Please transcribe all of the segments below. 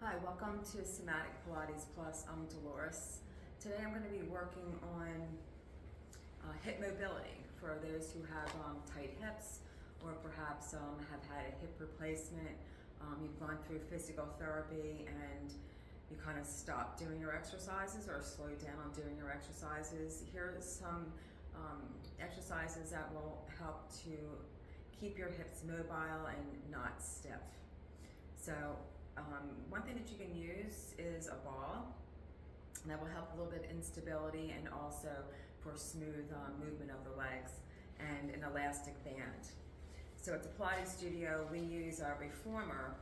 Hi, welcome to Somatic Pilates Plus. I'm Dolores. Today I'm going to be working on hip mobility for those who have tight hips or perhaps have had a hip replacement. You've gone through physical therapy and you kind of stopped doing your exercises or slowed down on doing your exercises. Here are some exercises that will help to keep your hips mobile and not stiff. So one thing that you can use is a ball. That will help a little bit in stability and also for smooth movement of the legs, and an elastic band. So at the Pilates studio, we use a reformer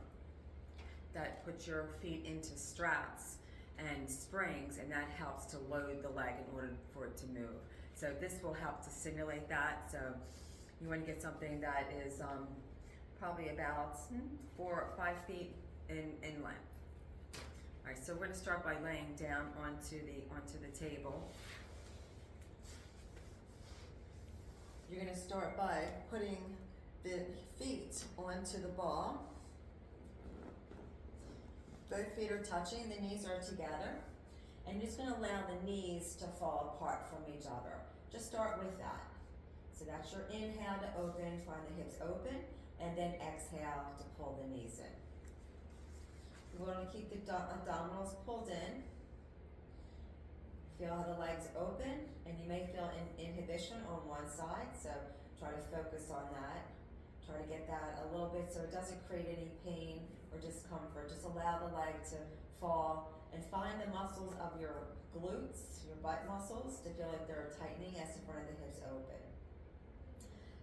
that puts your feet into straps and springs, and that helps to load the leg in order for it to move. So this will help to simulate that. So you want to get something that is probably about 4 or 5 feet in length. All right, so we're going to start by laying down onto the table. You're going to start by putting the feet onto the ball. Both feet are touching, the knees are together, and you're just going to allow the knees to fall apart from each other. Just start with that. So that's your inhale to open, find the hips open, and then exhale to pull the knees in. We want to keep the abdominals pulled in. Feel how the legs open, and you may feel inhibition on one side, so try to focus on that. Try to get that a little bit so it doesn't create any pain or discomfort. Just allow the leg to fall and find the muscles of your glutes, your butt muscles, to feel like they're tightening as the front of the hips open.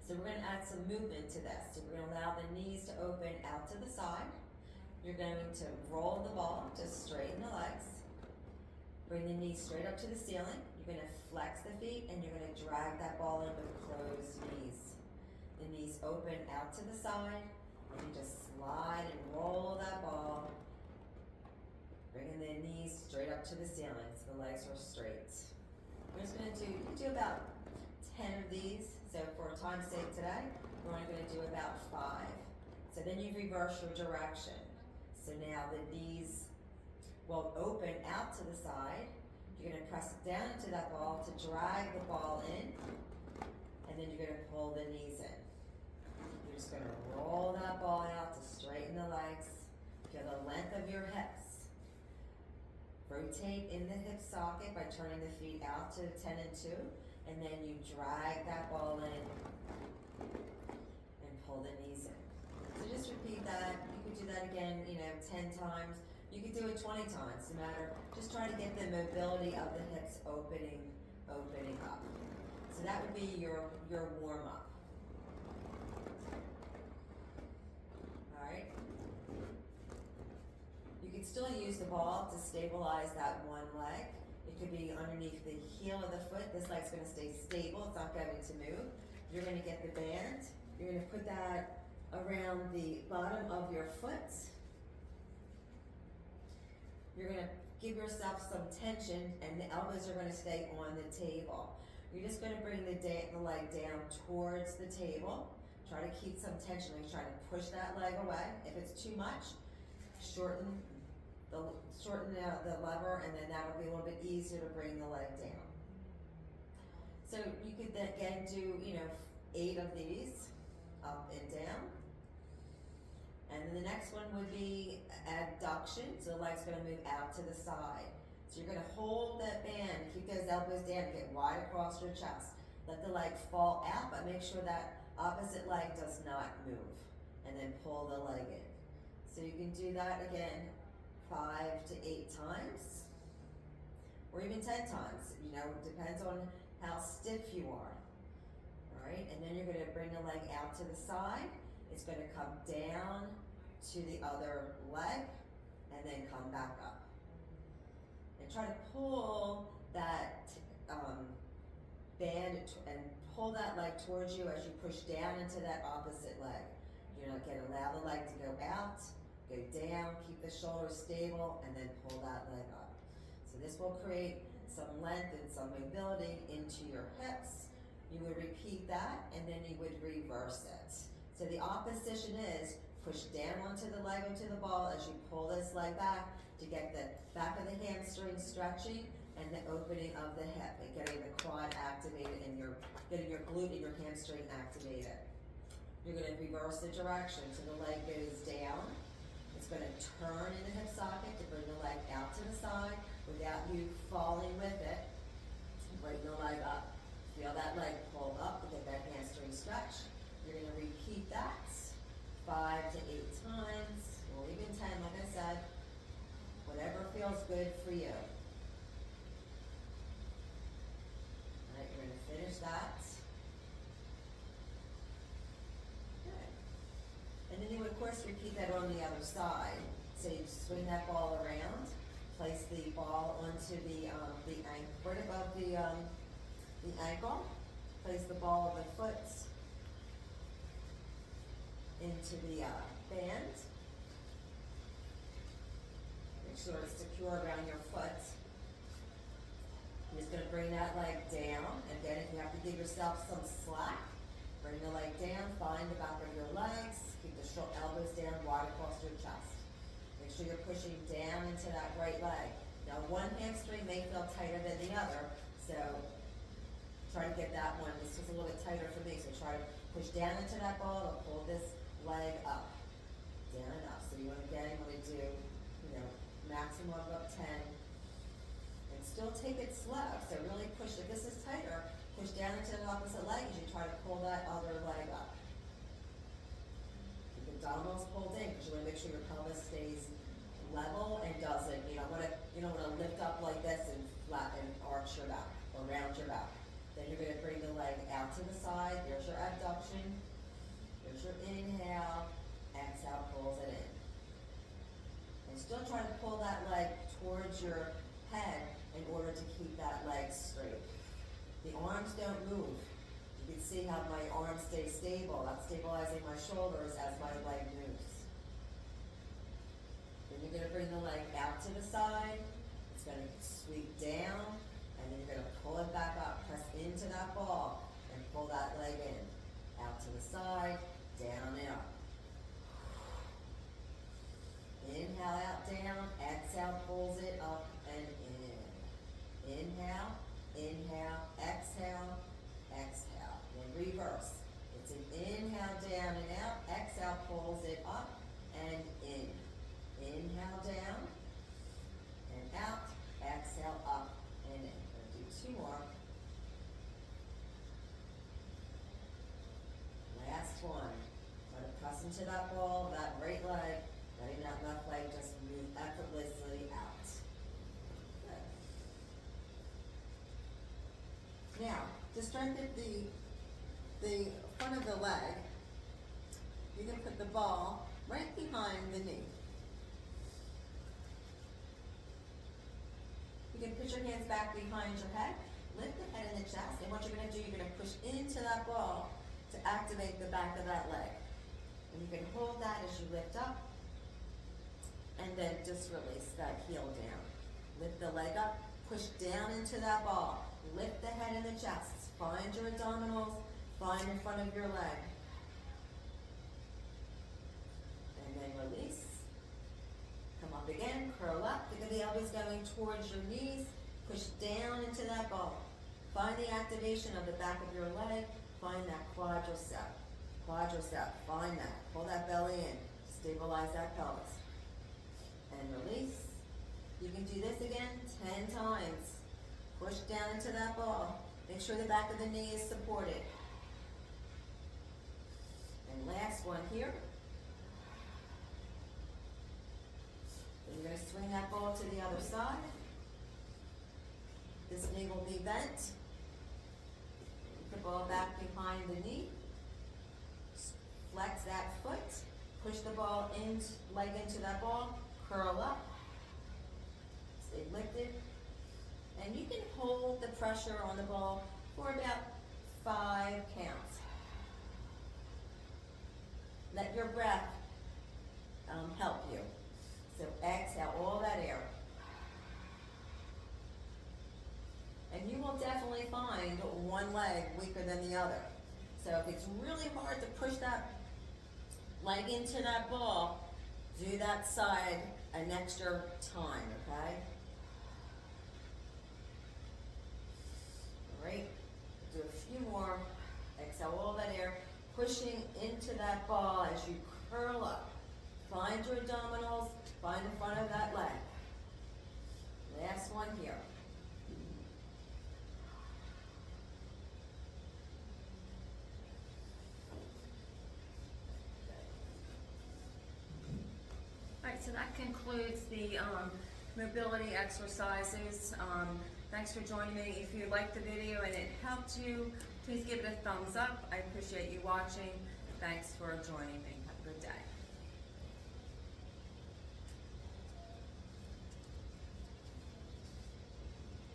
So we're going to add some movement to this. So we're going to allow the knees to open out to the side. You're going to roll the ball to straighten the legs. Bring the knees straight up to the ceiling. You're going to flex the feet and you're going to drag that ball in with closed knees. The knees open out to the side, and you just slide and roll that ball. Bringing the knees straight up to the ceiling so the legs are straight. We're just going to do about 10 of these. So for time's sake today, we're only going to do about 5. So then you reverse your direction. So now the knees will open out to the side. You're going to press down into that ball to drag the ball in, and then you're going to pull the knees in. You're just going to roll that ball out to straighten the legs. Feel the length of your hips. Rotate in the hip socket by turning the feet out to 10 and 2, and then you drag that ball in and pull the knees in. So just repeat that. You could do that again, 10 times. You could do it 20 times, no matter. Just try to get the mobility of the hips opening up. So that would be your warm up. All right. You could still use the ball to stabilize that one leg. It could be underneath the heel of the foot. This leg's going to stay stable. It's not going to move. You're going to get the band. You're going to put that around the bottom of your foot. You're going to give yourself some tension, and the elbows are going to stay on the table. You're just going to bring the leg down towards the table. Try to keep some tension. Like try to push that leg away. If it's too much, shorten the lever, and then that'll be a little bit easier to bring the leg down. So you could then again do 8 of these, up and down. And then the next one would be abduction. So the leg's going to move out to the side. So you're going to hold that band, keep those elbows down, get wide across your chest. Let the leg fall out, but make sure that opposite leg does not move. And then pull the leg in. So you can do that again 5 to 8 times, or even 10 times. It depends on how stiff you are. All right, and then you're going to bring the leg out to the side. It's going to come down to the other leg and then come back up. And try to pull that band and pull that leg towards you as you push down into that opposite leg. You're not going to allow the leg to go out, go down, keep the shoulders stable, and then pull that leg up. So this will create some length and some mobility into your hips. You would repeat that, and then you would reverse it. So the opposition is push down onto the leg, onto the ball as you pull this leg back to get the back of the hamstring stretching and the opening of the hip and getting the quad activated and getting your glute and your hamstring activated. You're going to reverse the direction so the leg goes down. It's going to turn in the hip socket to bring the leg out to the side without you falling with it. Bring the leg up. Feel that leg pull up to get that hamstring stretch. You're going to repeat that 5 to 8 times, or even 10, like I said. Whatever feels good for you. Alright, you're going to finish that. Good. And then you would, of course, repeat that on the other side. So you swing that ball around, place the ball onto the ankle, right above the ankle. Place the ball of the foot into the band. Make sure it's secure around your foot. You're just going to bring that leg down. Again, if you have to give yourself some slack, bring the leg down, find the back of your legs, keep the short elbows down, wide across your chest. Make sure you're pushing down into that right leg. Now, one hamstring may feel tighter than the other, so try to get that one. This was a little bit tighter for me, so try to push down into that ball and pull this leg up, down and up. So you want to do, maximum of up 10, and still take it slow. So really push, if this is tighter, push down into the opposite leg as you try to pull that other leg up. Keep the abdominals pulled in because you want to make sure your pelvis stays level and doesn't, you don't want to lift up like this and flat and arch your back or round your back. Then you're going to bring the leg out to the side. There's your abduction. There's your inhale. Exhale, pulls it in. And still try to pull that leg towards your head in order to keep that leg straight. The arms don't move. You can see how my arms stay stable. I'm stabilizing my shoulders as my leg moves. Then you're going to bring the leg out to the side. It's going to sweep down, and then you're going to pull it back up. Press into that ball and pull that leg in. Out to the side, down and up. Inhale out, down. Exhale, pulls it up and in. Inhale, inhale, exhale, exhale. Then reverse. It's an inhale, down and out. Exhale, pulls it up and in. Inhale, down and out. Exhale, up and in. We'll do 2 more. Last one. Try to press into that ball, that right leg, letting that left leg just move effortlessly out. Good. Now, to strengthen the front of the leg, you can put the ball right behind the knee. You can put your hands back behind your head, lift the head and the chest, and what you're going to do, you're going to push into that ball to activate the back of that leg. And you can hold that as you lift up, and then just release that heel down. Lift the leg up, push down into that ball. Lift the head and the chest. Find your abdominals, find in front of your leg. And then release. Come up again, curl up. Think of the elbows going towards your knees. Push down into that ball. Find the activation of the back of your leg. Find that quadricep. Quadricep, find that. Pull that belly in. Stabilize that pelvis. And release. You can do this again 10 times. Push down into that ball. Make sure the back of the knee is supported. And last one here. Then you're going to swing that ball to the other side. This knee will be bent. Put the ball back behind the knee. Flex that foot. Push the ball in, leg into that ball. Curl up. Stay lifted. And you can hold the pressure on the ball for about 5 counts. Let your breath help you. So exhale all that air. And you will definitely find one leg weaker than the other. So if it's really hard to push that leg into that ball, do that side an extra time, okay? All right, do a few more. Exhale all that air, pushing into that ball as you curl up. Find your abdominals, find the front of that leg. Last one here. All right, so that concludes the mobility exercises. Thanks for joining me. If you liked the video and it helped you, please give it a thumbs up. I appreciate you watching. Thanks for joining me. Have a good day.